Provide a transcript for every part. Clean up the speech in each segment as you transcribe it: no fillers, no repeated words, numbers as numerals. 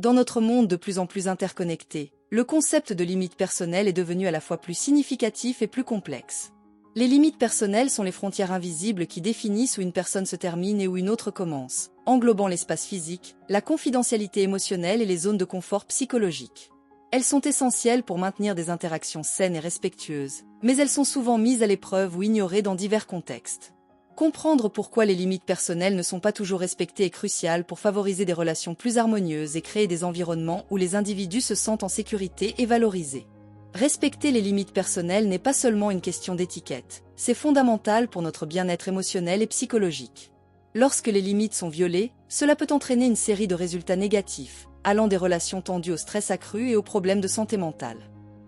Dans notre monde de plus en plus interconnecté, le concept de limite personnelle est devenu à la fois plus significatif et plus complexe. Les limites personnelles sont les frontières invisibles qui définissent où une personne se termine et où une autre commence, englobant l'espace physique, la confidentialité émotionnelle et les zones de confort psychologique. Elles sont essentielles pour maintenir des interactions saines et respectueuses, mais elles sont souvent mises à l'épreuve ou ignorées dans divers contextes. Comprendre pourquoi les limites personnelles ne sont pas toujours respectées est crucial pour favoriser des relations plus harmonieuses et créer des environnements où les individus se sentent en sécurité et valorisés. Respecter les limites personnelles n'est pas seulement une question d'étiquette, c'est fondamental pour notre bien-être émotionnel et psychologique. Lorsque les limites sont violées, cela peut entraîner une série de résultats négatifs, allant des relations tendues au stress accru et aux problèmes de santé mentale.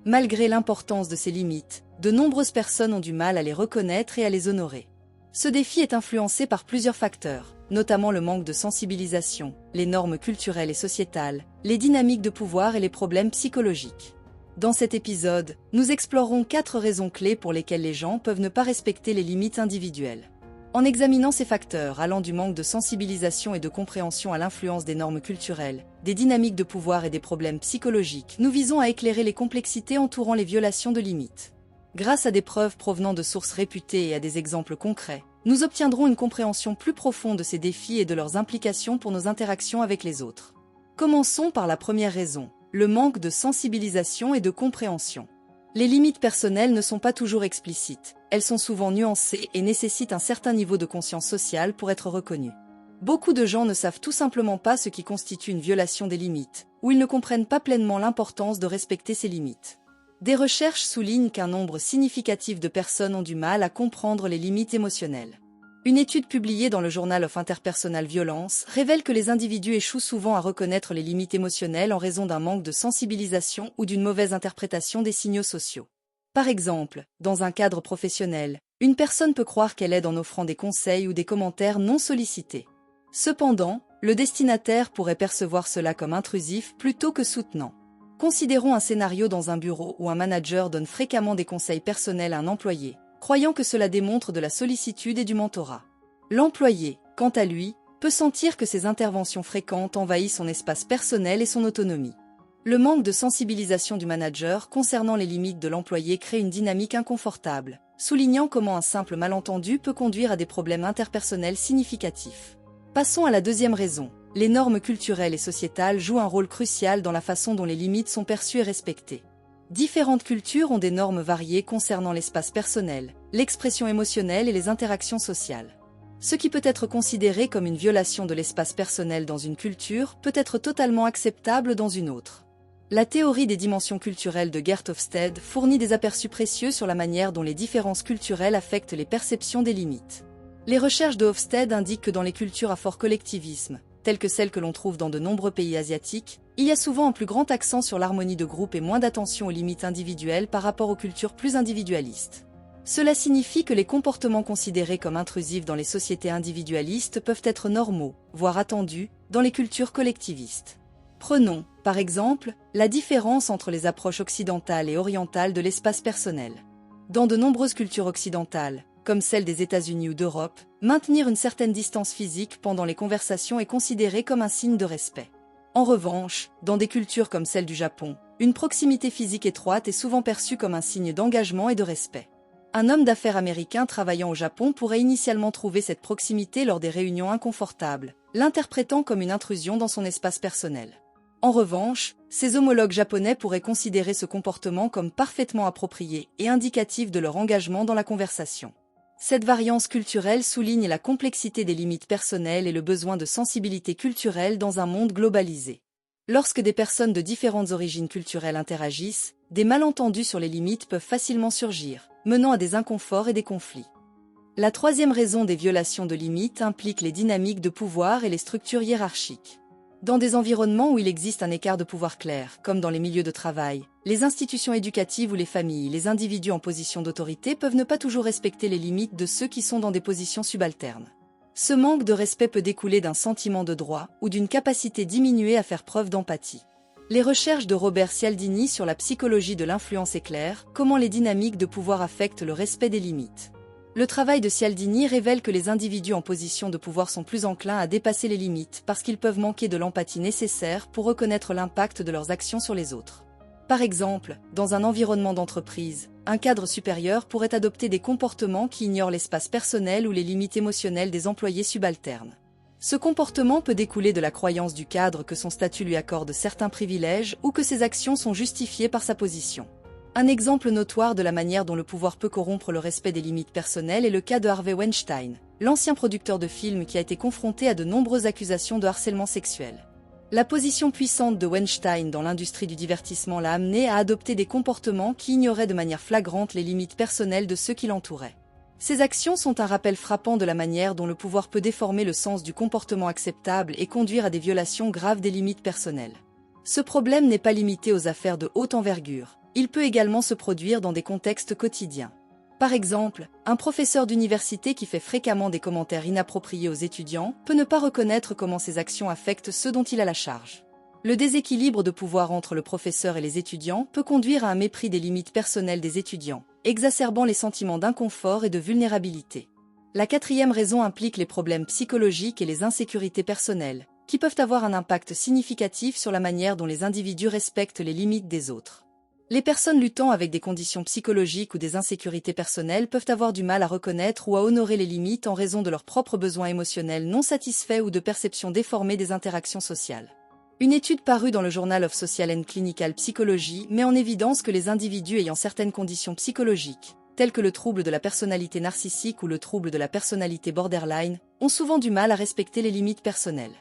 Malgré l'importance de ces limites, de nombreuses personnes ont du mal à les reconnaître et à les honorer. Ce défi est influencé par plusieurs facteurs, notamment le manque de sensibilisation, les normes culturelles et sociétales, les dynamiques de pouvoir et les problèmes psychologiques. Dans cet épisode, nous explorerons 4 raisons clés pour lesquelles les gens peuvent ne pas respecter les limites individuelles. En examinant ces facteurs allant du manque de sensibilisation et de compréhension à l'influence des normes culturelles, des dynamiques de pouvoir et des problèmes psychologiques, nous visons à éclairer les complexités entourant les violations de limites. Grâce à des preuves provenant de sources réputées et à des exemples concrets, nous obtiendrons une compréhension plus profonde de ces défis et de leurs implications pour nos interactions avec les autres. Commençons par la première raison, le manque de sensibilisation et de compréhension. Les limites personnelles ne sont pas toujours explicites, elles sont souvent nuancées et nécessitent un certain niveau de conscience sociale pour être reconnues. Beaucoup de gens ne savent tout simplement pas ce qui constitue une violation des limites, ou ils ne comprennent pas pleinement l'importance de respecter ces limites. Des recherches soulignent qu'un nombre significatif de personnes ont du mal à comprendre les limites émotionnelles. Une étude publiée dans le Journal of Interpersonal Violence révèle que les individus échouent souvent à reconnaître les limites émotionnelles en raison d'un manque de sensibilisation ou d'une mauvaise interprétation des signaux sociaux. Par exemple, dans un cadre professionnel, une personne peut croire qu'elle aide en offrant des conseils ou des commentaires non sollicités. Cependant, le destinataire pourrait percevoir cela comme intrusif plutôt que soutenant. Considérons un scénario dans un bureau où un manager donne fréquemment des conseils personnels à un employé, croyant que cela démontre de la sollicitude et du mentorat. L'employé, quant à lui, peut sentir que ces interventions fréquentes envahissent son espace personnel et son autonomie. Le manque de sensibilisation du manager concernant les limites de l'employé crée une dynamique inconfortable, soulignant comment un simple malentendu peut conduire à des problèmes interpersonnels significatifs. Passons à la deuxième raison. Les normes culturelles et sociétales jouent un rôle crucial dans la façon dont les limites sont perçues et respectées. Différentes cultures ont des normes variées concernant l'espace personnel, l'expression émotionnelle et les interactions sociales. Ce qui peut être considéré comme une violation de l'espace personnel dans une culture peut être totalement acceptable dans une autre. La théorie des dimensions culturelles de Gert Hofstede fournit des aperçus précieux sur la manière dont les différences culturelles affectent les perceptions des limites. Les recherches de Hofstede indiquent que dans les cultures à fort collectivisme, telles que celles que l'on trouve dans de nombreux pays asiatiques, il y a souvent un plus grand accent sur l'harmonie de groupe et moins d'attention aux limites individuelles par rapport aux cultures plus individualistes. Cela signifie que les comportements considérés comme intrusifs dans les sociétés individualistes peuvent être normaux, voire attendus, dans les cultures collectivistes. Prenons, par exemple, la différence entre les approches occidentales et orientales de l'espace personnel. Dans de nombreuses cultures occidentales, comme celle des États-Unis ou d'Europe, maintenir une certaine distance physique pendant les conversations est considéré comme un signe de respect. En revanche, dans des cultures comme celle du Japon, une proximité physique étroite est souvent perçue comme un signe d'engagement et de respect. Un homme d'affaires américain travaillant au Japon pourrait initialement trouver cette proximité lors des réunions inconfortables, l'interprétant comme une intrusion dans son espace personnel. En revanche, ses homologues japonais pourraient considérer ce comportement comme parfaitement approprié et indicatif de leur engagement dans la conversation. Cette variance culturelle souligne la complexité des limites personnelles et le besoin de sensibilité culturelle dans un monde globalisé. Lorsque des personnes de différentes origines culturelles interagissent, des malentendus sur les limites peuvent facilement surgir, menant à des inconforts et des conflits. La troisième raison des violations de limites implique les dynamiques de pouvoir et les structures hiérarchiques. Dans des environnements où il existe un écart de pouvoir clair, comme dans les milieux de travail, les institutions éducatives ou les familles, les individus en position d'autorité peuvent ne pas toujours respecter les limites de ceux qui sont dans des positions subalternes. Ce manque de respect peut découler d'un sentiment de droit ou d'une capacité diminuée à faire preuve d'empathie. Les recherches de Robert Cialdini sur la psychologie de l'influence éclairent comment les dynamiques de pouvoir affectent le respect des limites. Le travail de Cialdini révèle que les individus en position de pouvoir sont plus enclins à dépasser les limites parce qu'ils peuvent manquer de l'empathie nécessaire pour reconnaître l'impact de leurs actions sur les autres. Par exemple, dans un environnement d'entreprise, un cadre supérieur pourrait adopter des comportements qui ignorent l'espace personnel ou les limites émotionnelles des employés subalternes. Ce comportement peut découler de la croyance du cadre que son statut lui accorde certains privilèges ou que ses actions sont justifiées par sa position. Un exemple notoire de la manière dont le pouvoir peut corrompre le respect des limites personnelles est le cas de Harvey Weinstein, l'ancien producteur de films qui a été confronté à de nombreuses accusations de harcèlement sexuel. La position puissante de Weinstein dans l'industrie du divertissement l'a amené à adopter des comportements qui ignoraient de manière flagrante les limites personnelles de ceux qui l'entouraient. Ces actions sont un rappel frappant de la manière dont le pouvoir peut déformer le sens du comportement acceptable et conduire à des violations graves des limites personnelles. Ce problème n'est pas limité aux affaires de haute envergure. Il peut également se produire dans des contextes quotidiens. Par exemple, un professeur d'université qui fait fréquemment des commentaires inappropriés aux étudiants peut ne pas reconnaître comment ses actions affectent ceux dont il a la charge. Le déséquilibre de pouvoir entre le professeur et les étudiants peut conduire à un mépris des limites personnelles des étudiants, exacerbant les sentiments d'inconfort et de vulnérabilité. La quatrième raison implique les problèmes psychologiques et les insécurités personnelles, qui peuvent avoir un impact significatif sur la manière dont les individus respectent les limites des autres. Les personnes luttant avec des conditions psychologiques ou des insécurités personnelles peuvent avoir du mal à reconnaître ou à honorer les limites en raison de leurs propres besoins émotionnels non satisfaits ou de perceptions déformées des interactions sociales. Une étude parue dans le Journal of Social and Clinical Psychology met en évidence que les individus ayant certaines conditions psychologiques, telles que le trouble de la personnalité narcissique ou le trouble de la personnalité borderline, ont souvent du mal à respecter les limites personnelles.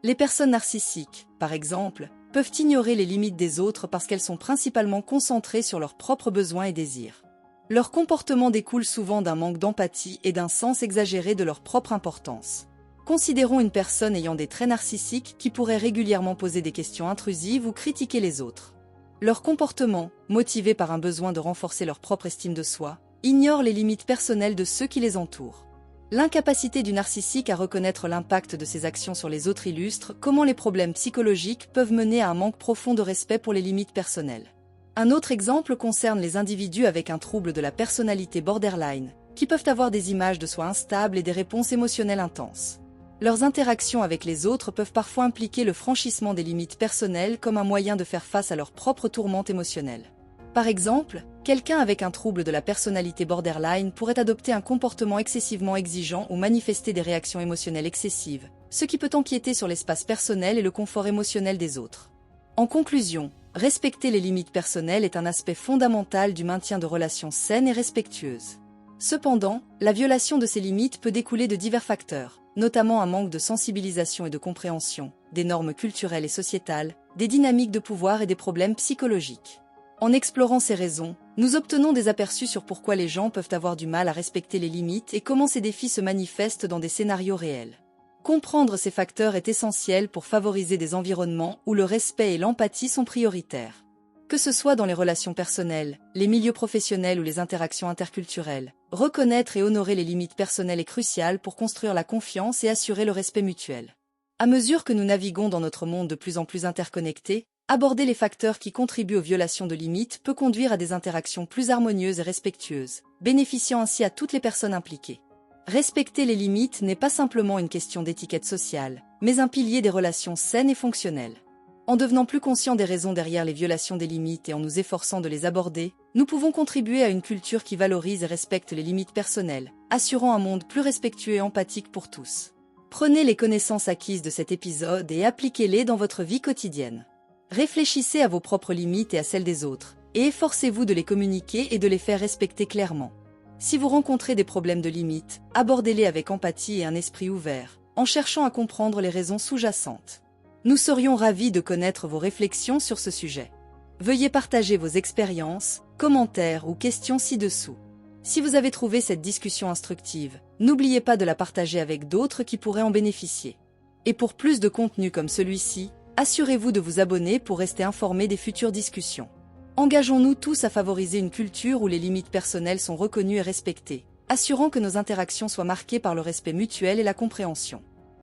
Les personnes narcissiques, par exemple, peuvent ignorer les limites des autres parce qu'elles sont principalement concentrées sur leurs propres besoins et désirs. Leur comportement découle souvent d'un manque d'empathie et d'un sens exagéré de leur propre importance. Considérons une personne ayant des traits narcissiques qui pourrait régulièrement poser des questions intrusives ou critiquer les autres. Leur comportement, motivé par un besoin de renforcer leur propre estime de soi, ignore les limites personnelles de ceux qui les entourent. L'incapacité du narcissique à reconnaître l'impact de ses actions sur les autres illustre comment les problèmes psychologiques peuvent mener à un manque profond de respect pour les limites personnelles. Un autre exemple concerne les individus avec un trouble de la personnalité borderline, qui peuvent avoir des images de soi instables et des réponses émotionnelles intenses. Leurs interactions avec les autres peuvent parfois impliquer le franchissement des limites personnelles comme un moyen de faire face à leur propre tourmente émotionnelle. Par exemple, quelqu'un avec un trouble de la personnalité borderline pourrait adopter un comportement excessivement exigeant ou manifester des réactions émotionnelles excessives, ce qui peut empiéter sur l'espace personnel et le confort émotionnel des autres. En conclusion, respecter les limites personnelles est un aspect fondamental du maintien de relations saines et respectueuses. Cependant, la violation de ces limites peut découler de divers facteurs, notamment un manque de sensibilisation et de compréhension, des normes culturelles et sociétales, des dynamiques de pouvoir et des problèmes psychologiques. En explorant ces raisons, nous obtenons des aperçus sur pourquoi les gens peuvent avoir du mal à respecter les limites et comment ces défis se manifestent dans des scénarios réels. Comprendre ces facteurs est essentiel pour favoriser des environnements où le respect et l'empathie sont prioritaires. Que ce soit dans les relations personnelles, les milieux professionnels ou les interactions interculturelles, reconnaître et honorer les limites personnelles est crucial pour construire la confiance et assurer le respect mutuel. À mesure que nous naviguons dans notre monde de plus en plus interconnecté, aborder les facteurs qui contribuent aux violations de limites peut conduire à des interactions plus harmonieuses et respectueuses, bénéficiant ainsi à toutes les personnes impliquées. Respecter les limites n'est pas simplement une question d'étiquette sociale, mais un pilier des relations saines et fonctionnelles. En devenant plus conscients des raisons derrière les violations des limites et en nous efforçant de les aborder, nous pouvons contribuer à une culture qui valorise et respecte les limites personnelles, assurant un monde plus respectueux et empathique pour tous. Prenez les connaissances acquises de cet épisode et appliquez-les dans votre vie quotidienne. Réfléchissez à vos propres limites et à celles des autres, et efforcez-vous de les communiquer et de les faire respecter clairement. Si vous rencontrez des problèmes de limites, abordez-les avec empathie et un esprit ouvert, en cherchant à comprendre les raisons sous-jacentes. Nous serions ravis de connaître vos réflexions sur ce sujet. Veuillez partager vos expériences, commentaires ou questions ci-dessous. Si vous avez trouvé cette discussion instructive, n'oubliez pas de la partager avec d'autres qui pourraient en bénéficier. Et pour plus de contenu comme celui-ci, assurez-vous de vous abonner pour rester informé des futures discussions. Engageons-nous tous à favoriser une culture où les limites personnelles sont reconnues et respectées, assurant que nos interactions soient marquées par le respect mutuel et la compréhension.